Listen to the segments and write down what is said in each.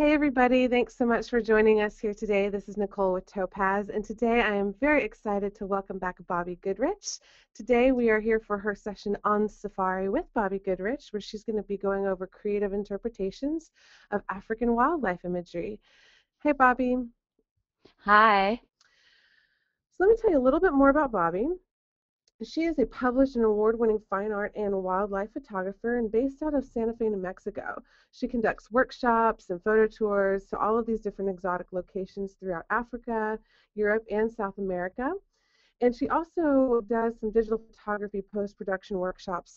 Hey everybody, thanks so much for joining us here today. This is Nicole with Topaz, and today I am very excited to welcome back Bobbie Goodrich. Today we are here for her session on Safari with Bobbie Goodrich, where she's going to be going over creative interpretations of African wildlife imagery. Hey Bobbie. Hi. So let me tell you a little bit more about Bobbie. She is a published and award-winning fine art and wildlife photographer and based out of Santa Fe, New Mexico. She conducts workshops and photo tours to all of these different exotic locations throughout Africa, Europe, and South America. And she also does some digital photography post-production workshops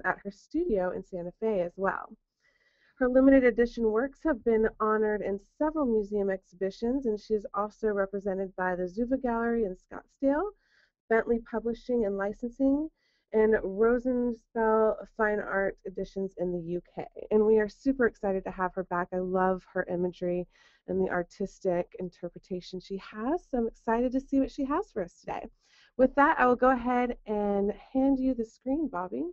at her studio in Santa Fe as well. Her limited edition works have been honored in several museum exhibitions, and she is also represented by the Zuva Gallery in Scottsdale, Bentley Publishing and Licensing, and Rosenstiel Fine Art Editions in the UK. And we are super excited to have her back. I love her imagery and the artistic interpretation she has, so I'm excited to see what she has for us today. With that, I will go ahead and hand you the screen, Bobbie.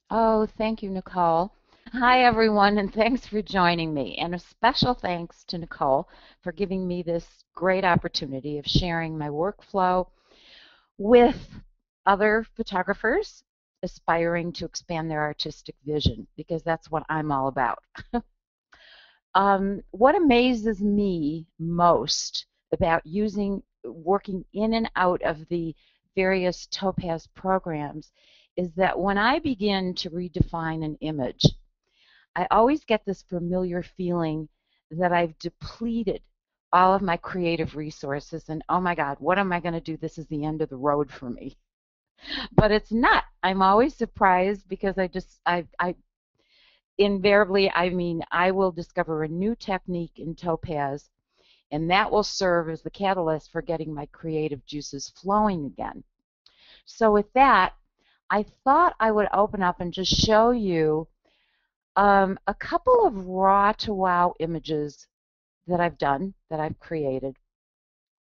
Oh, thank you, Nicole. Hi, everyone, and thanks for joining me. And a special thanks to Nicole for giving me this great opportunity of sharing my workflow with other photographers aspiring to expand their artistic vision, because that's what I'm all about. What amazes me most about working in and out of the various Topaz programs is that when I begin to redefine an image, I always get this familiar feeling that I've depleted all of my creative resources and, oh my God, what am I going to do? This is the end of the road for me. But it's not. I'm always surprised because I invariably, I will discover a new technique in Topaz, and that will serve as the catalyst for getting my creative juices flowing again. So with that, I thought I would open up and just show you a couple of raw to wow images that I've done, that I've created.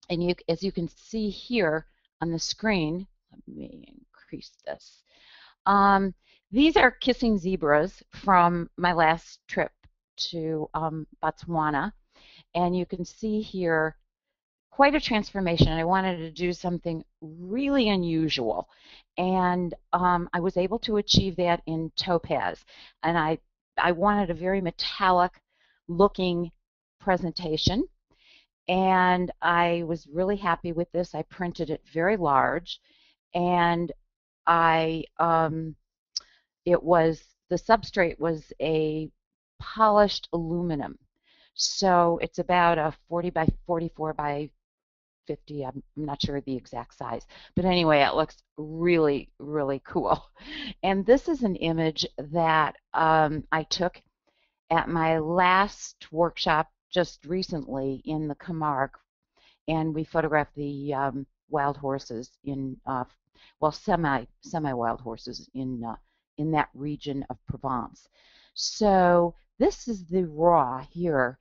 And as you can see here on the screen, let me increase this. These are kissing zebras from my last trip to Botswana. And you can see here quite a transformation. I wanted to do something really unusual. And I was able to achieve that in Topaz. And I wanted a very metallic looking presentation. And I was really happy with this. I printed it very large. And the substrate was a polished aluminum. So it's about a 40 by 44 by 50. I'm not sure the exact size. But anyway, it looks really, really cool. And this is an image that I took at my last workshop just recently in the Camargue. And we photographed the wild horses in, semi-wild horses in that region of Provence. So this is the raw here.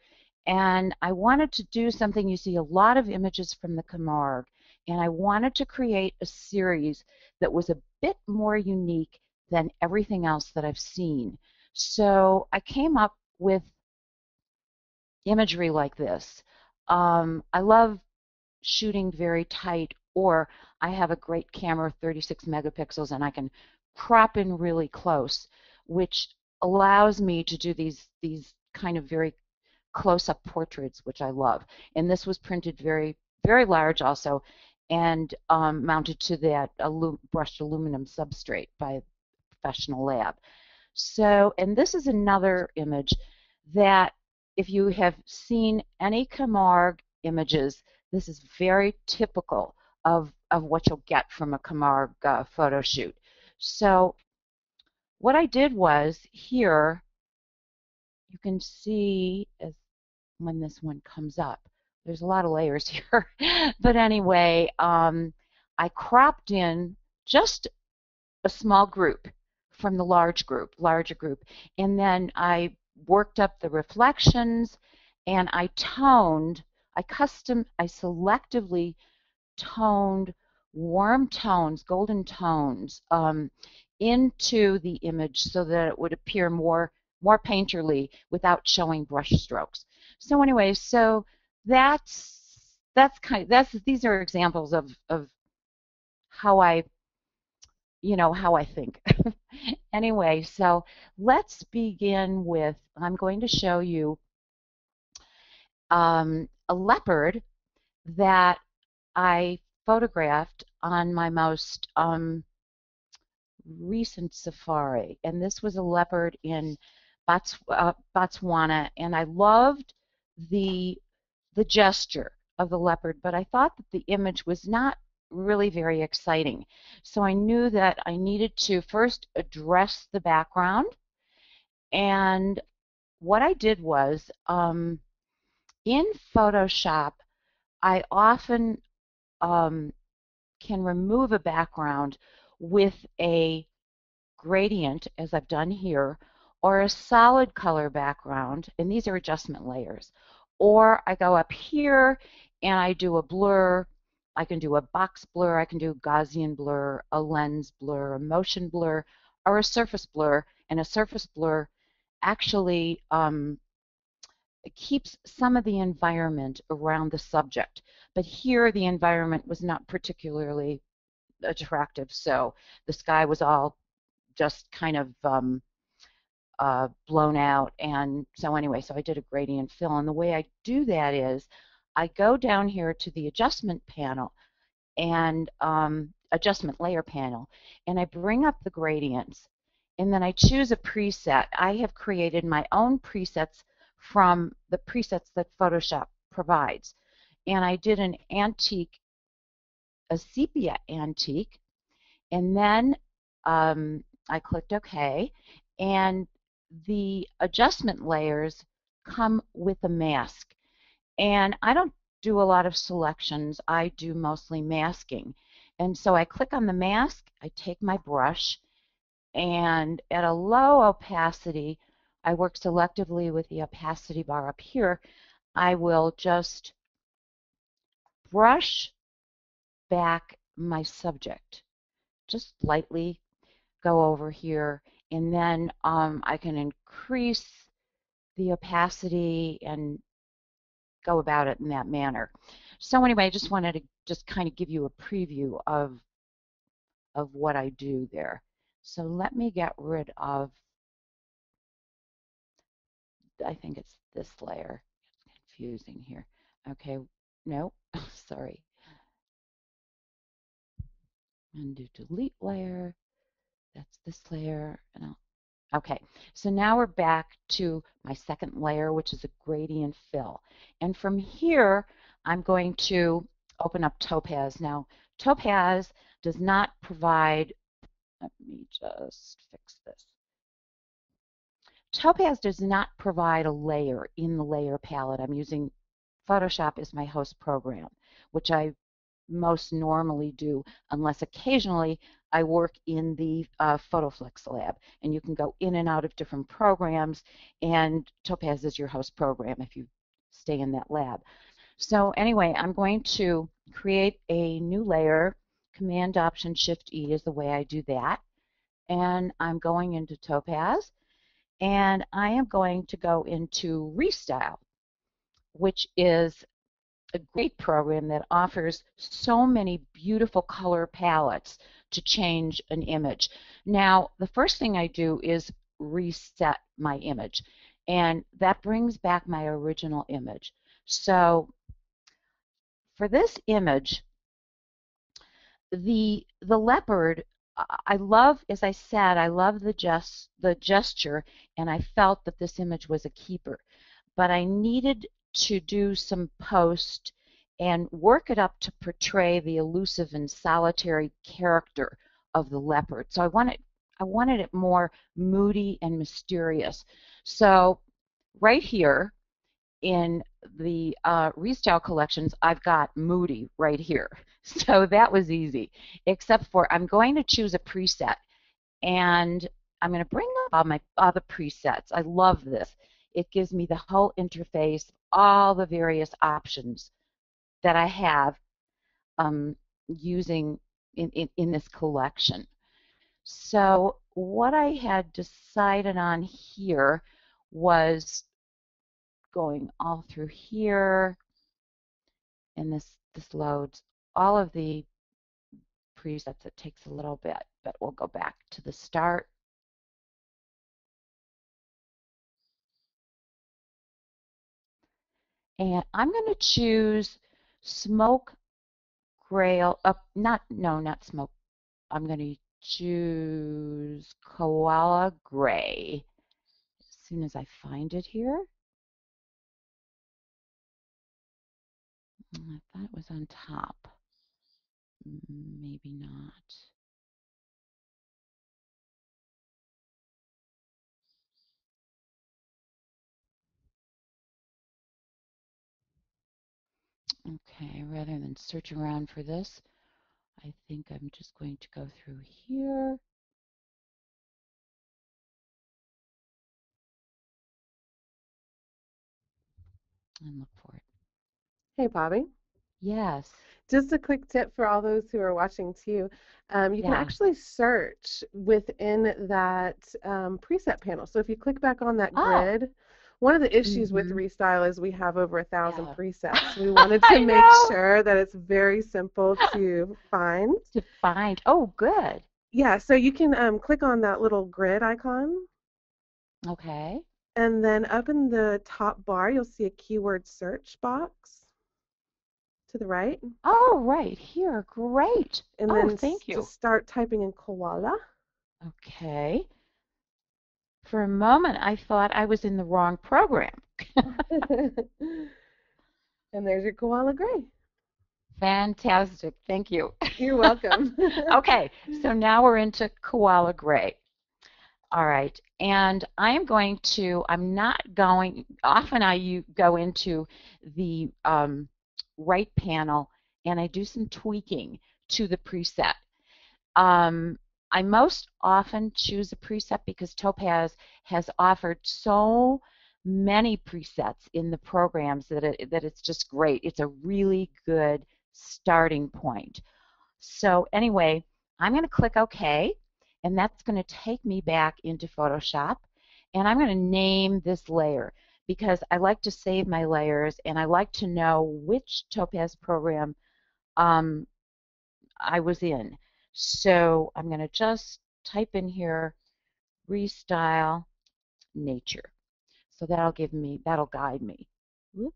And I wanted to do something. You see a lot of images from the Camargue, and I wanted to create a series that was a bit more unique than everything else that I've seen. So I came up with imagery like this. I love shooting very tight, or I have a great camera, 36 megapixels, and I can crop in really close, which allows me to do these kind of very close-up portraits, which I love. And this was printed very, very large also, and mounted to that brushed aluminum substrate by a professional lab. So, and this is another image that, if you have seen any Camargue images, this is very typical of what you'll get from a Camargue photo shoot. So what I did was here, you can see as when this one comes up, there's a lot of layers here. But anyway, I cropped in just a small group from the larger group, and then I worked up the reflections, and I selectively toned warm tones, golden tones, into the image so that it would appear more painterly without showing brush strokes. So anyway, so that's these are examples of how I think. Anyway, so let's begin with, I'm going to show you a leopard that I photographed on my most recent safari. And this was a leopard in Botswana, and I loved the the gesture of the leopard, but I thought that the image was not really very exciting. So I knew that I needed to first address the background. And what I did was, in Photoshop, I often can remove a background with a gradient, as I've done here, or a solid color background, and these are adjustment layers. Or I go up here and I do a blur. I can do a box blur, I can do Gaussian blur, a lens blur, a motion blur, or a surface blur. And a surface blur actually keeps some of the environment around the subject. But here the environment was not particularly attractive, so the sky was all just kind of blown out. And so anyway, so I did a gradient fill. And the way I do that is I go down here to the adjustment panel and adjustment layer panel, and I bring up the gradients. And then I choose a preset. I have created my own presets from the presets that Photoshop provides. And I did an antique, a sepia antique, and then I clicked OK, and the adjustment layers come with a mask. And I don't do a lot of selections. I do mostly masking. And so I click on the mask, I take my brush, and at a low opacity, I work selectively with the opacity bar up here. I will just brush back my subject, just lightly go over here, and then I can increase the opacity and go about it in that manner. So anyway, I just wanted to just kind of give you a preview of what I do there. So let me get rid of, I think it's this layer. It's confusing here. Okay, no, sorry. Undo delete layer. That's this layer, and I'll okay, so now we're back to my second layer, which is a gradient fill. And from here, I'm going to open up Topaz. Now, Topaz does not provide, let me just fix this. Topaz does not provide a layer in the layer palette. I'm using Photoshop as my host program, which I most normally do, unless occasionally I work in the PhotoFlex lab. And you can go in and out of different programs, and Topaz is your host program if you stay in that lab. So anyway, I'm going to create a new layer. Command Option Shift E is the way I do that. And I'm going into Topaz, and I am going to go into ReStyle, which is a great program that offers so many beautiful color palettes to change an image. Now, the first thing I do is reset my image, and that brings back my original image. So for this image, the leopard, I love, as I said, I love the gesture, and I felt that this image was a keeper. But I needed to do some post and work it up to portray the elusive and solitary character of the leopard. So I wanted it more moody and mysterious. So right here in the ReStyle collections, I've got moody right here. So that was easy, except for I'm going to choose a preset, and I'm going to bring up all my other presets. I love this. It gives me the whole interface, all the various options that I have using in this collection. So what I had decided on here was going all through here, and this loads all of the presets. It takes a little bit, but we'll go back to the start. And I'm going to choose smoke gray, not smoke. I'm going to choose koala gray as soon as I find it here. I thought it was on top. Maybe not. Okay, rather than search around for this, I think I'm just going to go through here and look for it. Hey, Bobbie. Yes. Just a quick tip for all those who are watching too. You can Yeah. actually search within that preset panel. So if you click back on that Oh. grid, one of the issues with Mm-hmm. ReStyle is we have over 1,000 Yeah. presets. We wanted to I make know. sure that it's very simple to find. To find. Oh, good. Yeah, so you can click on that little grid icon, Okay. and then up in the top bar, you'll see a keyword search box to the right. Oh, right here. Great. And Oh, then thank you. just start typing in koala. Okay. For a moment, I thought I was in the wrong program. And there's your koala gray. Fantastic. Thank you. You're welcome. Okay, so now we're into koala gray. All right, and I'm not going, often I go into the right panel and I do some tweaking to the preset. I most often choose a preset because Topaz has offered so many presets in the programs that it's just great. It's a really good starting point. So anyway, I'm going to click OK, and that's going to take me back into Photoshop, and I'm going to name this layer because I like to save my layers and I like to know which Topaz program I was in. So I'm going to just type in here ReStyle nature. So that'll guide me. Whoops.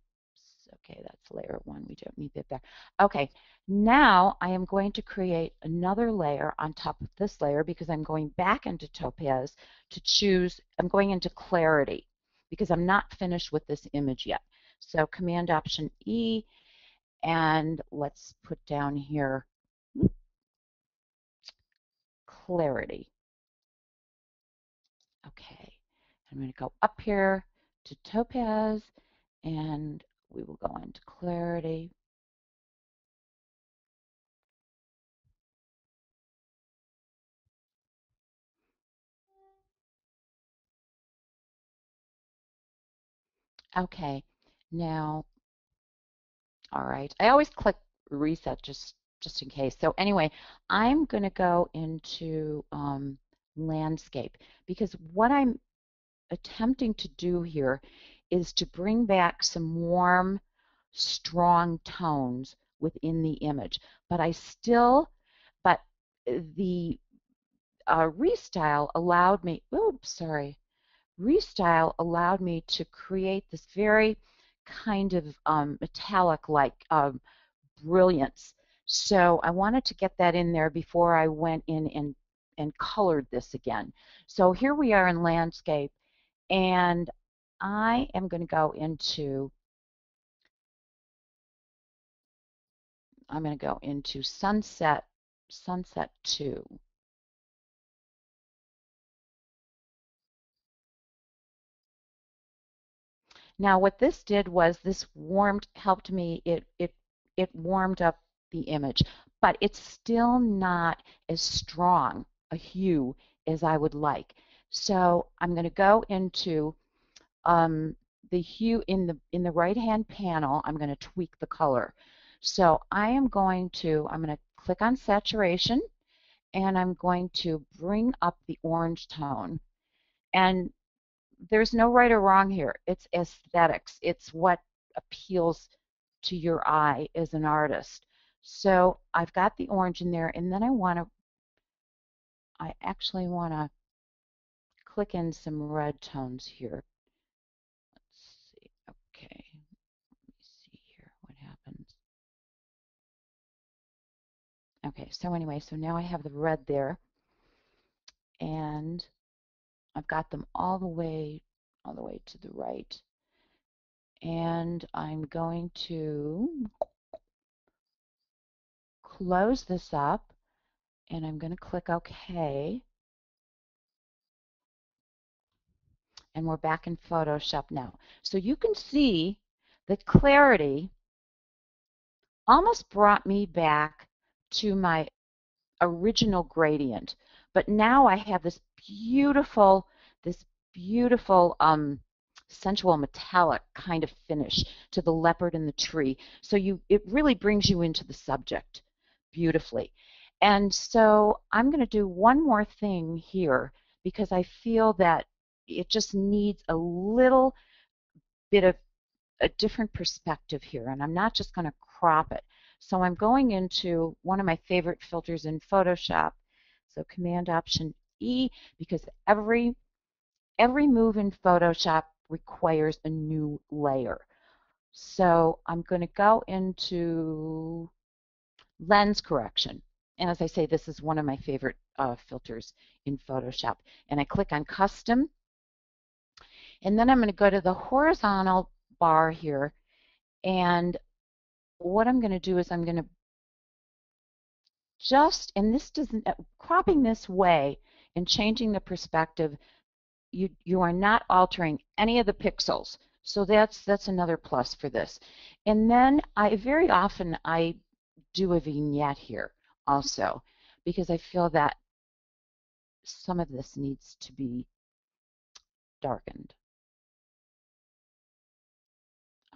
Okay, that's layer 1. We don't need that there. Okay, now I am going to create another layer on top of this layer because I'm going back into Topaz to choose, I'm going into clarity because I'm not finished with this image yet. So Command Option E, and let's put down here clarity. Okay, I'm going to go up here to Topaz and we will go into clarity. Okay, now, all right, I always click reset just in case. So anyway, I'm going to go into landscape because what I'm attempting to do here is to bring back some warm, strong tones within the image. But but the ReStyle allowed me, oops, sorry, ReStyle allowed me to create this very kind of metallic-like brilliance. So I wanted to get that in there before I went in and colored this again. So here we are in landscape, and I am going to go into, sunset 2. Now what this did was this helped me, it warmed up the image, but it's still not as strong a hue as I would like. So I'm going to go into the hue in the right-hand panel. I'm going to tweak the color. So I'm going to click on saturation, and I'm going to bring up the orange tone. And there's no right or wrong here. It's aesthetics. It's what appeals to your eye as an artist. So I've got the orange in there, and then I actually want to click in some red tones here. Let's see. Okay. Let me see here what happens. Okay, so anyway, so now I have the red there, and I've got them all the way to the right. And I'm going to close this up, and I'm going to click OK. And we're back in Photoshop now. So you can see that clarity almost brought me back to my original gradient. But now I have this beautiful sensual metallic kind of finish to the leopard and the tree. So it really brings you into the subject beautifully. And so I'm going to do one more thing here because I feel that it just needs a little bit of a different perspective here, and I'm not just going to crop it. So I'm going into one of my favorite filters in Photoshop. So Command Option E, because every move in Photoshop requires a new layer. So I'm going to go into lens correction. And as I say, this is one of my favorite filters in Photoshop. And I click on Custom. And then I'm going to go to the horizontal bar here. And what I'm going to do is I'm going to and this doesn't, cropping this way and changing the perspective, you are not altering any of the pixels. So that's another plus for this. And then very often I do a vignette here also because I feel that some of this needs to be darkened.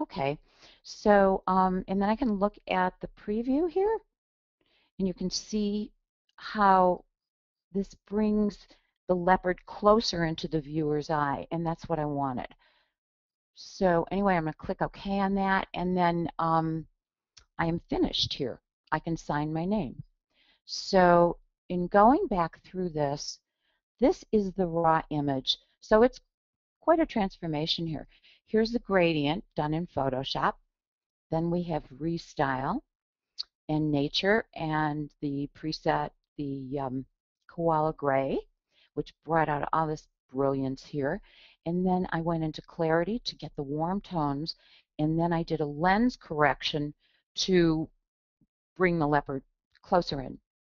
Okay, so and then I can look at the preview here, and you can see how this brings the leopard closer into the viewer's eye, and that's what I wanted. So anyway, I'm going to click OK on that, and then I am finished here. I can sign my name. So in going back through this is the raw image. So it's quite a transformation here. Here's the gradient done in Photoshop. Then we have ReStyle and Nature and the preset, the Koala Gray, which brought out all this brilliance here. And then I went into Clarity to get the warm tones. And then I did a lens correction to bring the leopard closer in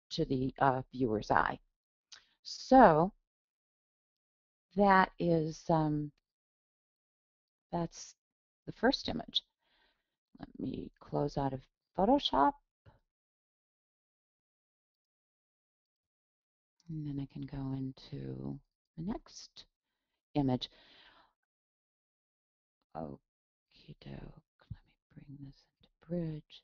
to the viewer's eye. So that is that's the first image. Let me close out of Photoshop. And then I can go into the next image. Okie doke. Let me bring this into Bridge.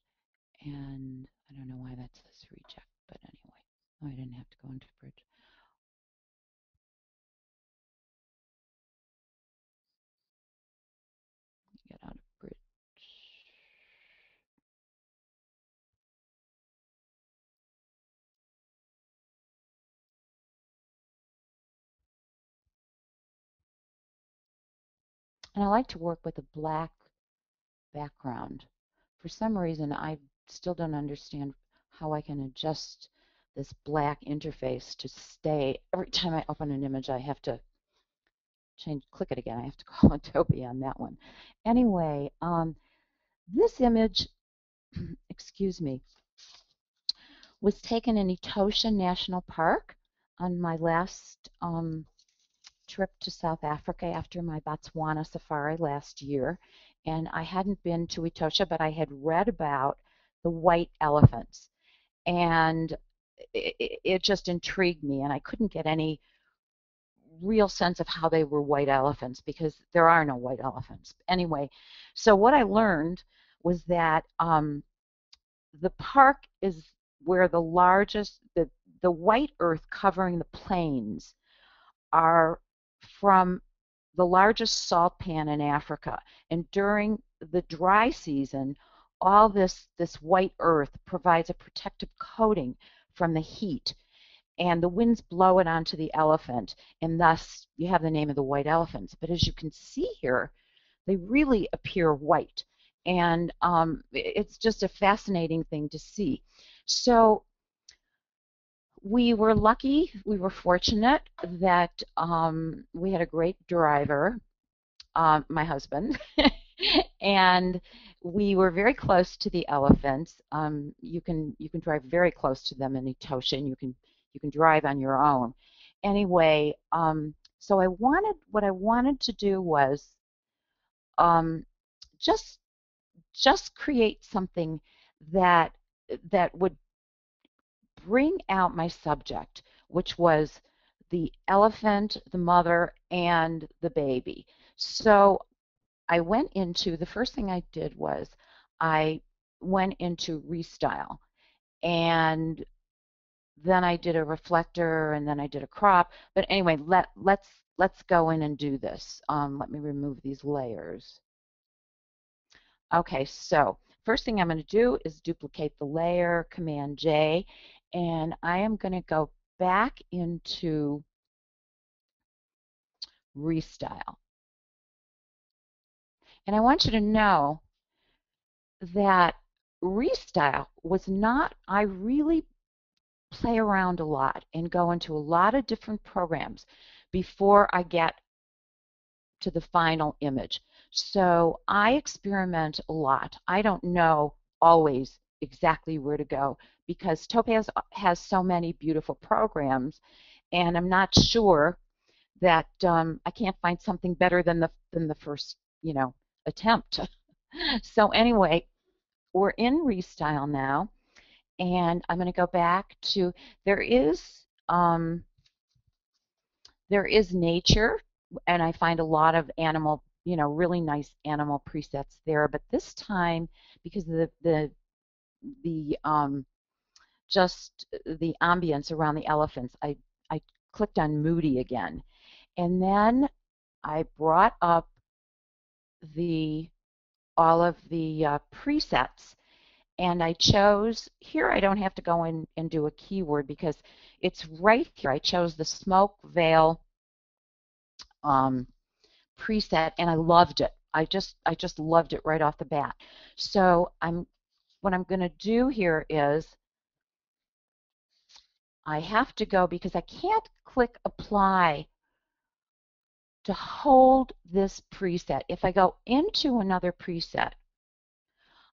And I don't know why that says reject, but anyway. Oh, I didn't have to go into Bridge. Get out of Bridge. And I like to work with a black background. For some reason, I still don't understand how I can adjust this black interface to stay. Every time I open an image, I have to click it again. I have to call Adobe on that one. Anyway, this image, excuse me, was taken in Etosha National Park on my last trip to South Africa after my Botswana safari last year. And I hadn't been to Etosha, but I had read about the white elephants. And it just intrigued me, and I couldn't get any real sense of how they were white elephants because there are no white elephants. Anyway, so what I learned was that the park is where the largest, the white earth covering the plains are from the largest salt pan in Africa. And during the dry season, all this white earth provides a protective coating from the heat, and the winds blow it onto the elephant, and thus you have the name of the white elephants. But as you can see here, they really appear white, and it's just a fascinating thing to see. So we were lucky, we were fortunate that we had a great driver, my husband, and we were very close to the elephants. You can drive very close to them in Etosha, and you can drive on your own. Anyway, so what I wanted to do was um, just create something that would bring out my subject, which was the elephant, the mother, and the baby. So I went into, the first thing I did was I went into ReStyle, and then I did a reflector, and then I did a crop. But anyway, let's go in and do this. Let me remove these layers. Okay, so first thing I'm going to do is duplicate the layer, Command J, and I am going to go back into ReStyle. And I want you to know that ReStyle was not, I really play around a lot and go into a lot of different programs before I get to the final image. So I experiment a lot. I don't know always exactly where to go because Topaz has so many beautiful programs, and I'm not sure that I can't find something better than the first, attempt. So anyway, we're in ReStyle now, and I'm going to go back to, there is nature, and I find a lot of animal, really nice animal presets there. But this time, because of just the ambience around the elephants, I clicked on Moody again, and then I brought up all of the presets, and I chose, here I don't have to go in and do a keyword because it's right here. I chose the smoke veil preset, and I loved it. I just loved it right off the bat. So what I'm going to do here is I have to go, because I can't click apply to hold this preset. If I go into another preset,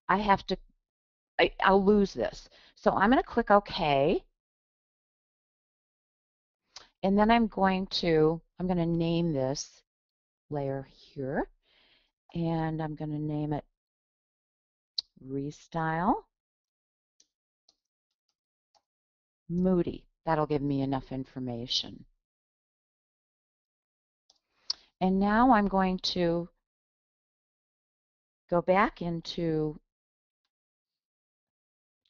I'll lose this. So I'm going to click OK, and then I'm going to name this layer here, and I'm going to name it ReStyle Moody. That'll give me enough information. And now I'm going to go back into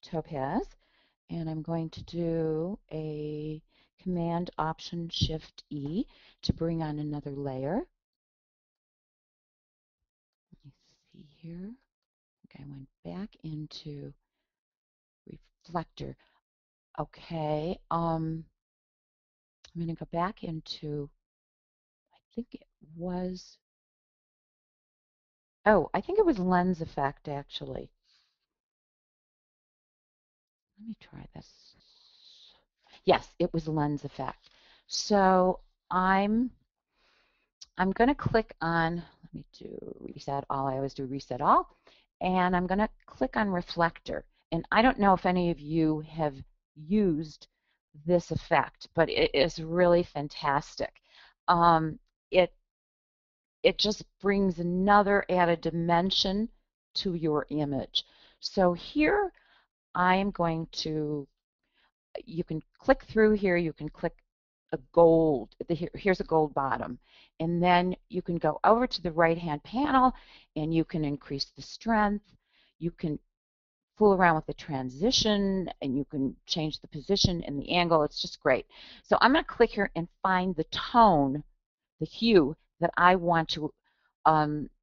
Topaz, and I'm going to do a Command Option Shift E to bring on another layer. Let me see here. Okay, I went back into Reflector. Okay, I'm going to go back into, I think it was lens effect, actually. Let me try this. Yes, it was lens effect. So I'm going to click on, let me do reset all. I always do reset all. And I'm going to click on reflector. And I don't know if any of you have used this effect, but it is really fantastic. It just brings another added dimension to your image. So here I am going to, you can click through here, you can click a gold, here's a gold bottom, and then you can go over to the right hand panel and you can increase the strength, you can fool around with the transition, and you can change the position and the angle. It's just great. So I'm going to click here and find the tone, the hue that I want to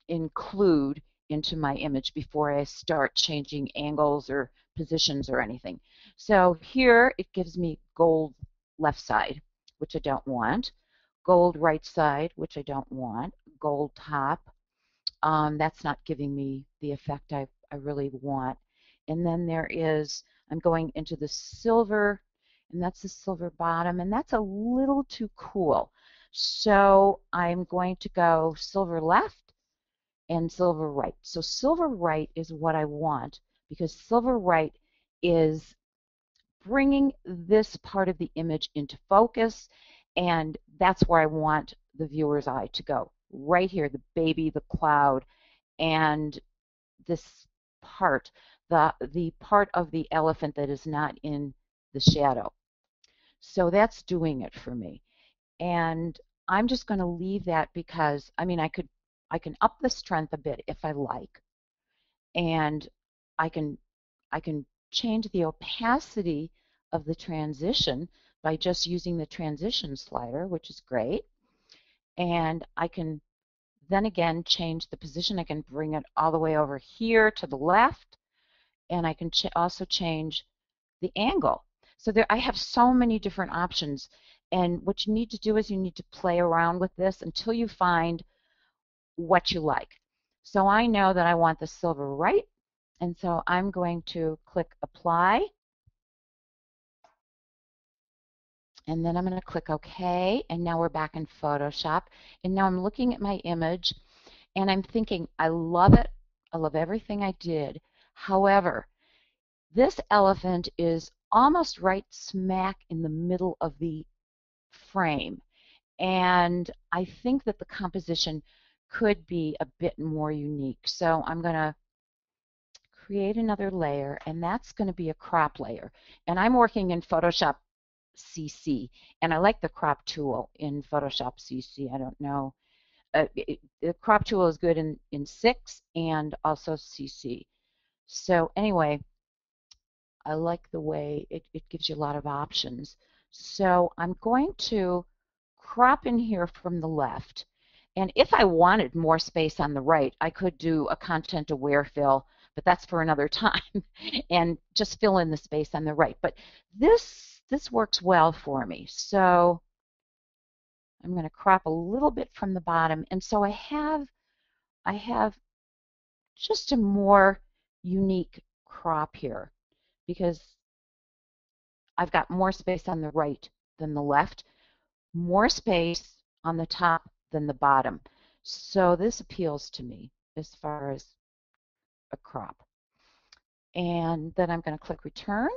include into my image before I start changing angles or positions or anything. So here it gives me gold left side, which I don't want, gold right side, which I don't want, gold top. That's not giving me the effect I really want. And then there is, I'm going into the silver, and that's the silver bottom, and that's a little too cool. So I'm going to go silver left and silver right. So silver right is what I want because silver right is bringing this part of the image into focus, and that's where I want the viewer's eye to go. Right here, the baby, the cloud, and this part, the part of the elephant that is not in the shadow. So that's doing it for me. And I'm just going to leave that because, I mean, I can up the strength a bit if I like, and I can I can change the opacity of the transition by just using the transition slider, which is great. And I can then again change the position. I can bring it all the way over here to the left, and I can also change the angle. So there, I have so many different options. And what you need to do is you need to play around with this until you find what you like. So I know that I want the silver right, and so I'm going to click Apply, and then I'm going to click OK, and now we're back in Photoshop. And now I'm looking at my image, and I'm thinking, I love it. I love everything I did. However, this elephant is almost right smack in the middle of the frame. And I think that the composition could be a bit more unique. So I'm going to create another layer, and that's going to be a crop layer. And I'm working in Photoshop CC, and I like the crop tool in Photoshop CC. I don't know. The crop tool is good in 6 and also CC. So anyway, I like the way it gives you a lot of options. So I'm going to crop in here from the left. And if I wanted more space on the right, I could do a content aware fill, but that's for another time, and just fill in the space on the right. But this works well for me. So I'm going to crop a little bit from the bottom. And so I have just a more unique crop here because I've got more space on the right than the left, more space on the top than the bottom. So this appeals to me as far as a crop. And then I'm going to click Return,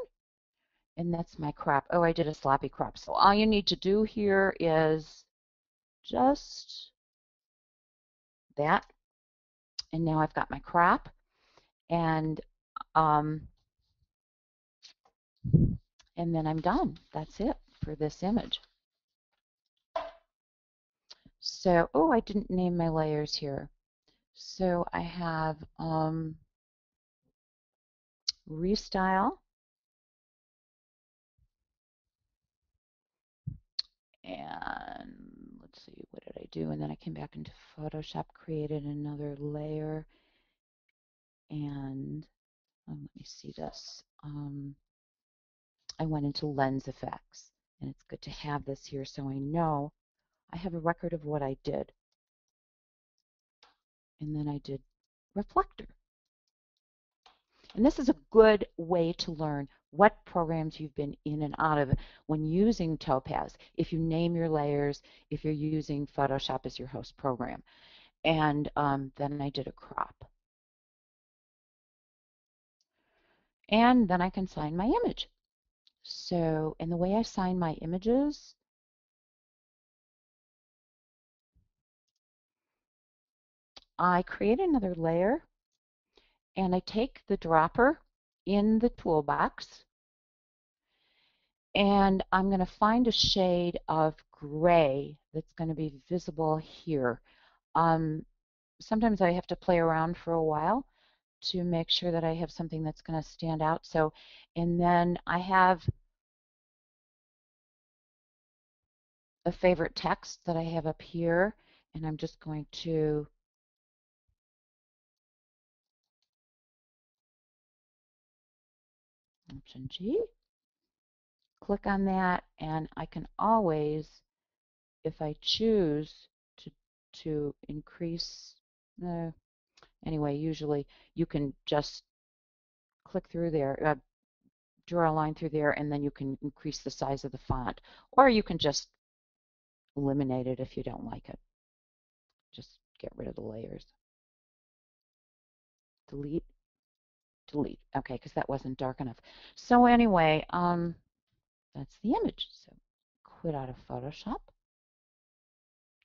and that's my crop. Oh, I did a sloppy crop. So all you need to do here is just that. And now I've got my crop. And then I'm done. That's it for this image. So, oh, I didn't name my layers here. So I have ReStyle, and let's see, what did I do? And then I came back into Photoshop, created another layer, and let me see this. I went into lens effects, and it's good to have this here so I know I have a record of what I did. And then I did reflector. And this is a good way to learn what programs you've been in and out of when using Topaz, if you name your layers, if you're using Photoshop as your host program. And then I did a crop. And then I can sign my image. So, and the way I sign my images, I create another layer, and I take the dropper in the toolbox, and I'm going to find a shade of gray that's going to be visible here. Sometimes I have to play around for a while to make sure that I have something that's going to stand out. So, and then I have a favorite text that I have up here, And I'm just going to Option G, click on that, and I can always, if I choose to increase, anyway, usually you can just click through there, draw a line through there, and then you can increase the size of the font, or you can just eliminate it if you don't like it. Just get rid of the layers. Delete, delete. Okay, because that wasn't dark enough. So anyway, that's the image. So quit out of Photoshop.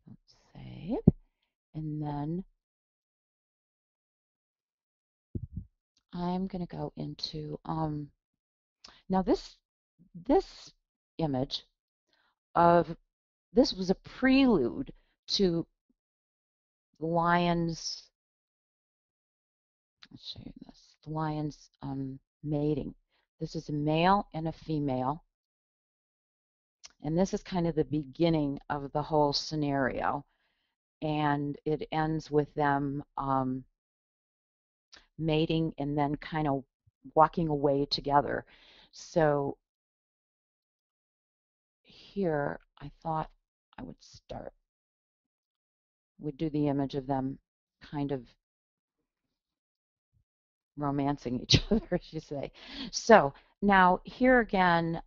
Let's save. And then I'm going to go into, now this image of, this was a prelude to the lions, I'll show you this, the lions mating. This is a male and a female, and this is kind of the beginning of the whole scenario, and it ends with them mating and then kind of walking away together. So here I thought I would start, would do the image of them kind of romancing each other, as you say. So now here again,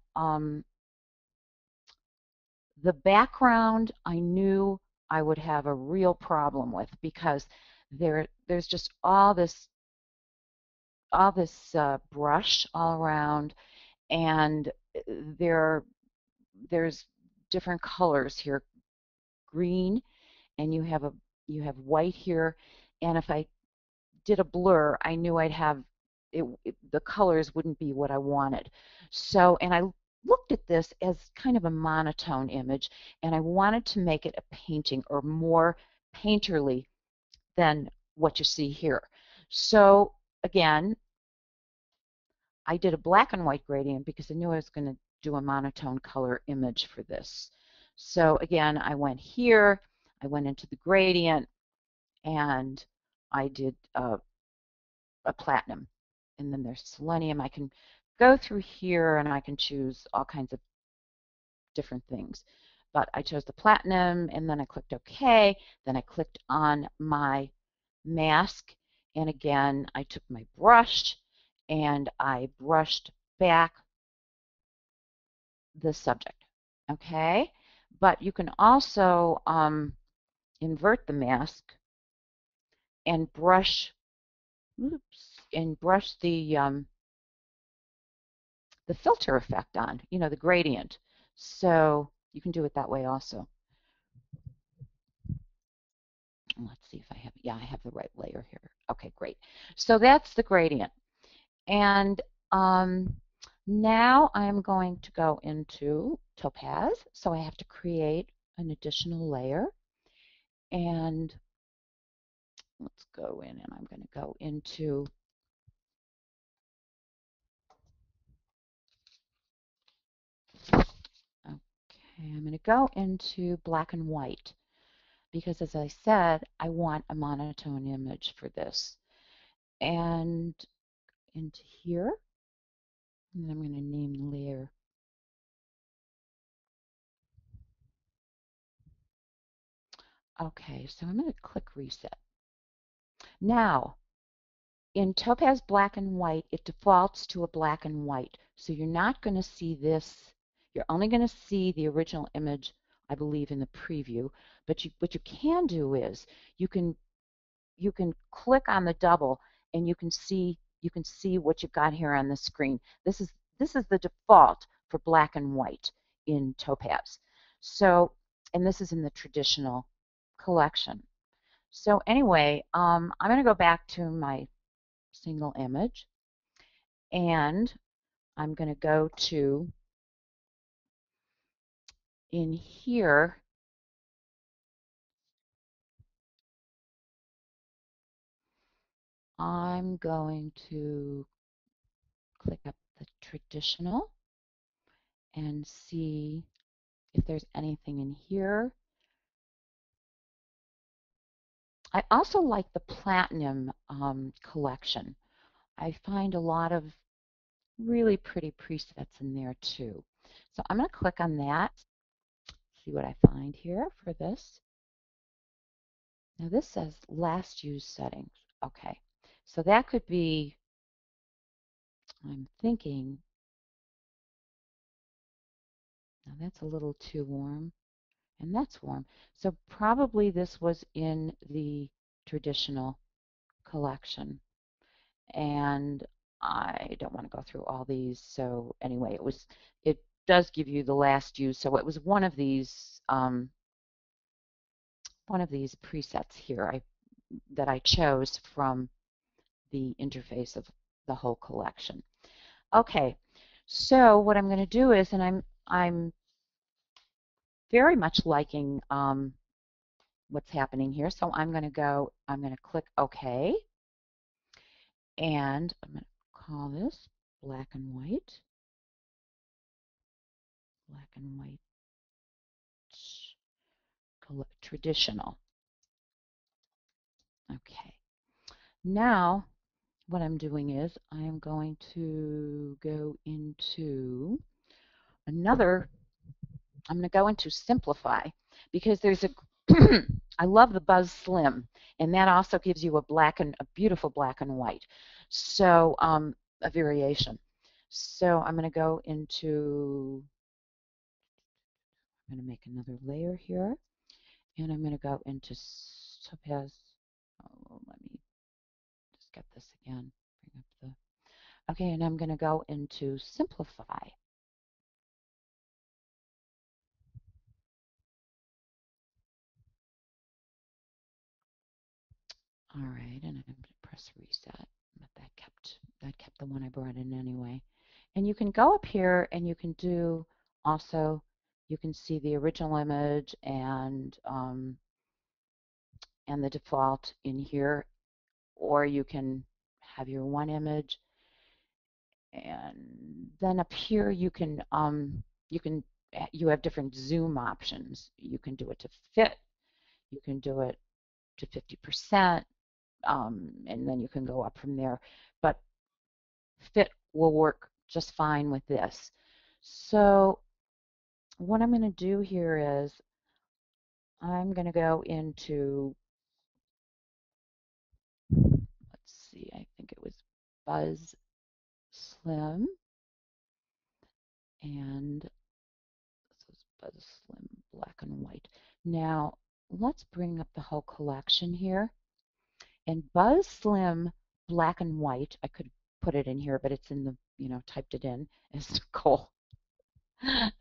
the background I knew I would have a real problem with because there's just all this brush all around, and there there's different colors here, green, and you have white here, and if I did a blur, I knew I'd have the colors wouldn't be what I wanted. So, and I looked at this as kind of a monotone image, and I wanted to make it a painting or more painterly than what you see here. So again, I did a black and white gradient because I knew I was going to do a monotone color image for this. So again, I went here, I went into the gradient, and I did a platinum. And then there's selenium. I can go through here and I can choose all kinds of different things. But I chose the platinum, and then I clicked OK. Then I clicked on my mask, and again, I took my brush and I brushed back the subject. Okay? But you can also invert the mask and brush, oops, and brush the filter effect on, the gradient. So you can do it that way also. Let's see if I have, yeah, I have the right layer here. Okay, great. So that's the gradient. And now I'm going to go into Topaz. So I have to create an additional layer. And let's go in, and I'm going to go into Okay, I'm going to go into black and white because, as I said, I want a monotone image for this. And into here, and I'm going to name the layer. Okay, so I'm going to click Reset. Now, in Topaz Black and White, it defaults to a black and white. So you're not going to see this. You're only going to see the original image, I believe, in the preview. But what you can do is you can click on the double, and you can see what you've got here on the screen. This is the default for black and white in Topaz. So, and this is in the traditional collection. So anyway, I'm going to go back to my single image, and I'm going to go to, in here, I'm going to click up the traditional and see if there's anything in here I also like the Platinum collection. I find a lot of really pretty presets in there too. So I'm going to click on that, see what I find here for this. Now this says last used settings. Okay, so that could be, I'm thinking, now that's a little too warm, and that's warm. So probably this was in the traditional collection. And I don't want to go through all these. So anyway, it does give you the last use. So it was one of these presets here that I chose from the interface of the whole collection. Okay, so what I'm going to do is, and I'm very much liking what's happening here. So I'm going to click OK, and I'm going to call this black and white, traditional. Okay. Now what I'm doing is I am going to go into another, I'm going to go into simplify, because there's a I love the Buzz Slim, and that also gives you a beautiful black and white. So a variation. So I'm going to go into, I'm going to make another layer here, and I'm going to go into Topaz. Oh, let me just get this again. Bring up the, okay, and I'm going to go into simplify. All right, and I'm going to press reset. But that kept the one I brought in anyway. And you can go up here and you can do also, you can see the original image and the default in here, or you can have your one image, and then up here you have different zoom options. You can do it to fit, you can do it to 50%, and then you can go up from there. But fit will work just fine with this. So what I'm going to do here is I'm going to go into, let's see, I think it was Buzz Slim, and this is Buzz Slim black and white. Now let's bring up the whole collection here. And Buzz Slim black and white, I could put it in here, but it's in the, typed it in as Nicole.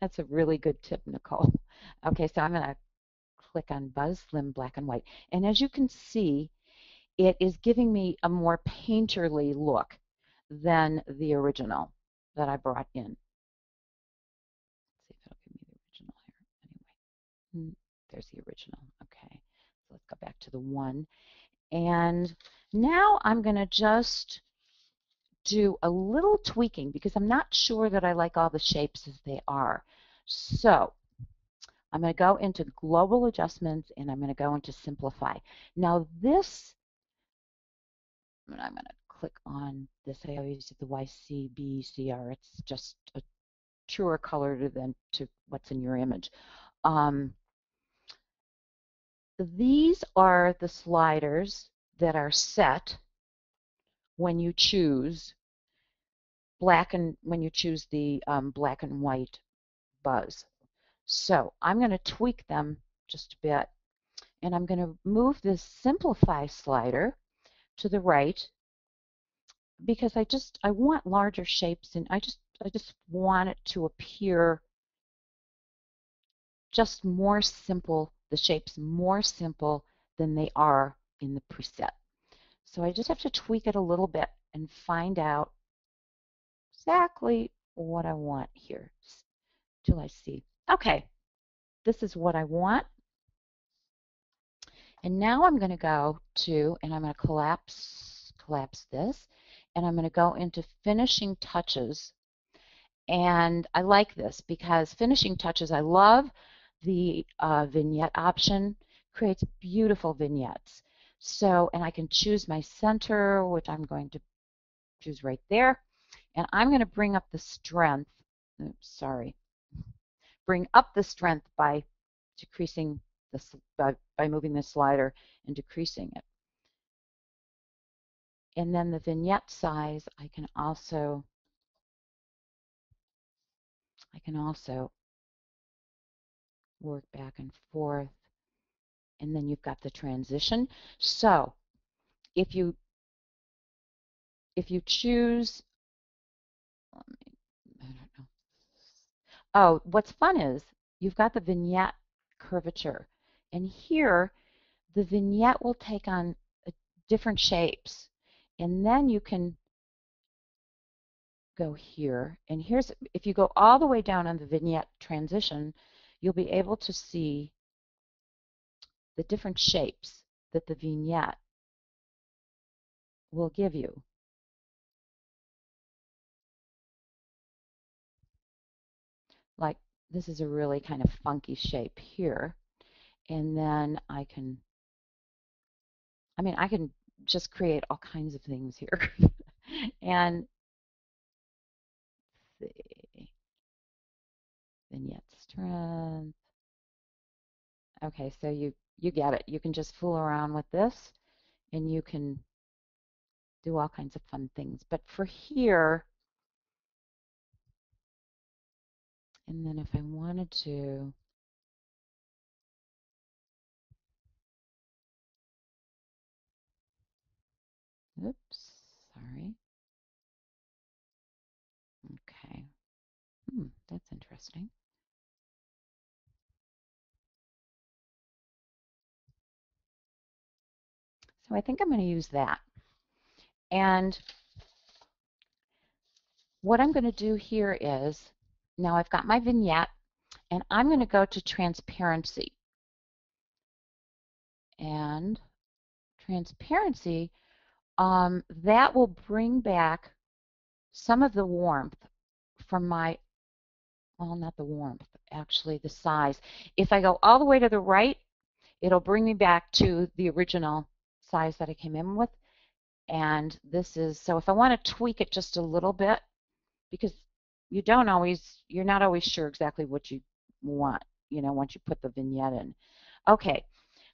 That's a really good tip, Nicole. Okay, so I'm going to click on Buzz Slim black and white. And as you can see, it is giving me a more painterly look than the original that I brought in. Let's see if it'll give me the original here. Anyway, there's the original. Okay, so let's go back to the one. And now I'm going to just do a little tweaking because I'm not sure that I like all the shapes as they are. So I'm going to go into global adjustments and I'm going to go into simplify. Now this, I'm going to click on this. I always do the YCBCR. It's just a truer color than to what's in your image. These are the sliders that are set when you choose the black and white Buzz. So I'm going to tweak them just a bit, and I'm going to move this simplify slider to the right because I want larger shapes, and I just want it to appear just more simple, the shapes more simple than they are in the preset. So I just have to tweak it a little bit and find out exactly what I want here till I see. Okay, this is what I want. And now I'm going to go to, and I'm going to collapse this, and I'm going to go into finishing touches. And I like this because finishing touches, I love the vignette option, creates beautiful vignettes. So, and I can choose my center, which I'm going to choose right there. And I'm going to bring up the strength. Oops, sorry. Bring up the strength by decreasing this, by moving the slider and decreasing it. And then the vignette size, I can also work back and forth. And then you've got the transition. So if you choose, I don't know. Oh, what's fun is you've got the vignette curvature. And here, the vignette will take on different shapes. And then you can go here. And here's, if you go all the way down on the vignette transition, you'll be able to see the different shapes that the vignette will give you. Like, this is a really kind of funky shape here. And then I can just create all kinds of things here. And let's see, vignette strength. Okay, so you get it. You can just fool around with this, and you can do all kinds of fun things. But for here, and then if I wanted to, oops, sorry. Okay, that's interesting. So I think I'm going to use that. And what I'm going to do here is, now I've got my vignette, and I'm going to go to transparency. And transparency, that will bring back some of the warmth from my, well, not the warmth, actually the size. If I go all the way to the right, it'll bring me back to the original size that I came in with. And this is, so if I want to tweak it just a little bit, because you're not always sure exactly what you want, once you put the vignette in. Okay,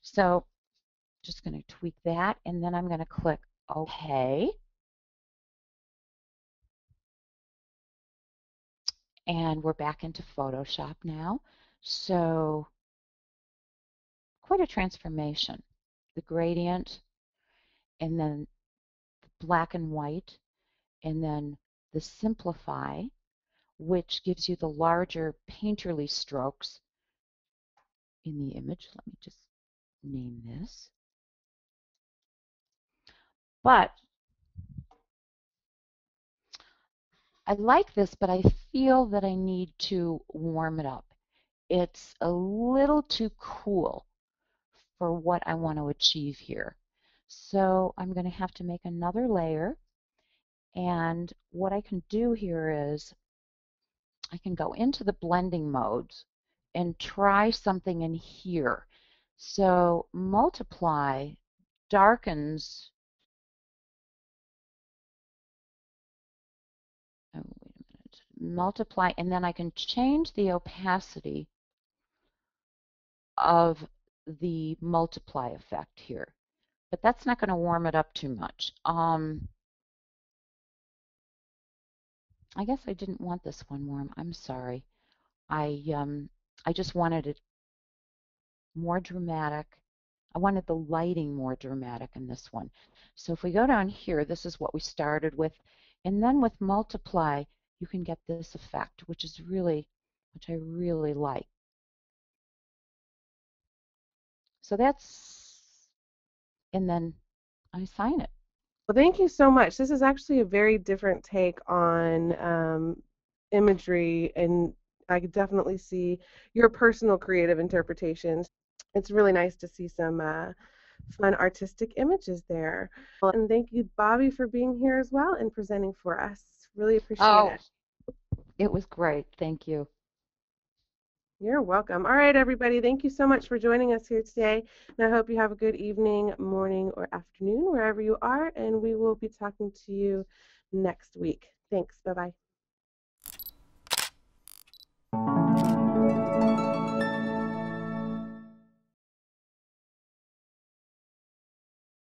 so just going to tweak that, and then I'm going to click OK. And we're back into Photoshop now. So quite a transformation. The gradient, and then the black and white, and then the simplify, which gives you the larger painterly strokes in the image. Let me just name this. But I like this, but I feel that I need to warm it up. It's a little too cool for what I want to achieve here. So I'm going to have to make another layer. And what I can do here is I can go into the blending modes and try something in here. So multiply darkens, oh, wait a minute, multiply, and then I can change the opacity of the multiply effect here. But that's not going to warm it up too much. I guess I didn't want this one warm. I'm sorry. I just wanted it more dramatic. I wanted the lighting more dramatic in this one. So if we go down here, this is what we started with. And then with multiply, you can get this effect, which I really like. So that's, and then I sign it. Well, thank you so much. This is actually a very different take on imagery, and I could definitely see your personal creative interpretations. It's really nice to see some fun artistic images there. Well, and thank you, Bobbie, for being here as well and presenting for us. Really appreciate Oh, it. it was great. Thank you. You're welcome. All right, everybody. Thank you so much for joining us here today. And I hope you have a good evening, morning, or afternoon, wherever you are. And we will be talking to you next week. Thanks. Bye-bye.